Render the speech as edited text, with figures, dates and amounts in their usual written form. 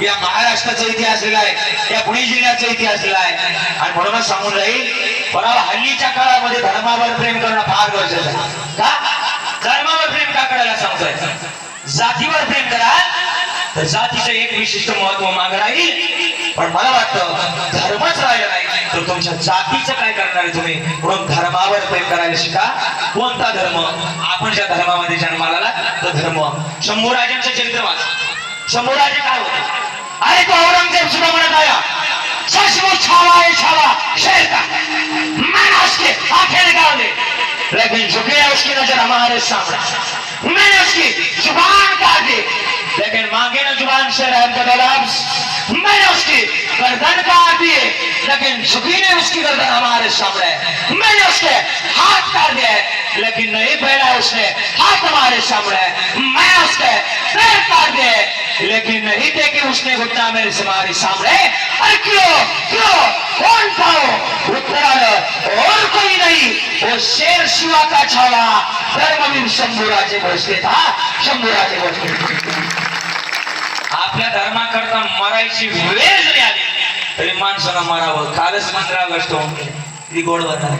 या महाराष्ट्राचा इतिहास लिहिलाय, या पुणे जिल्ह्याचा इतिहास लिहिलाय. आणि म्हणूनच सांगून राहील, पण हल्लीच्या काळामध्ये धर्मावर प्रेम करणं फार गरजेचं आहे. का धर्मावर प्रेम का करायला सांगतोय? जातीवर प्रेम करा तर जातीचं एक विशिष्ट महत्व मागे राहील, पण मला वाटतं धर्मच राहिलं नाही तर तुमच्या जातीचं काय करणार आहे तुम्ही. म्हणून धर्मावर प्रेम करायला शिका. कोणता धर्म? आपण ज्या धर्मामध्ये जन्माला आला तो धर्म. शंभूराजांचं चरित्र वाचा. शंभूराजे काय होते? अरे तो औरंगजेब सुद्धा म्हणत आया, सचमुच छावा है छावा शेर का, मैंने उसके आंखें निकाल दे लेकिन झुके उसकी नजर हमारे सामने, मैंने उसकी जुबान काट दी लेकिन मांगे न जुबान से रहम का लफ्ज, मैंने उसकी गर्दन काट दिए लेकिन झुकी ने उसकी गर्दन हमारे सामने, मैंने उसके हाथ काट दिए लेकिन नहीं फैला उसने हाथ हमारे सामने, मैं उसके पैर काट दिए लेकिन नहीं टेके उसने घुटना मेरे हमारे सामने. अरे क्यों क्यों कौन था वो? उत्तर आलं, और कोई नहीं, वो शेर शिवा का छावा धर्मवीर शंभूराजे भोसले था. शंभूराजे भोसले. आपल्या धर्माकरता मरायची वेळ जरी आली तरी माणसानं मरावं. कालच 15 ऑगस्ट होऊन गेली. ती गोड बना.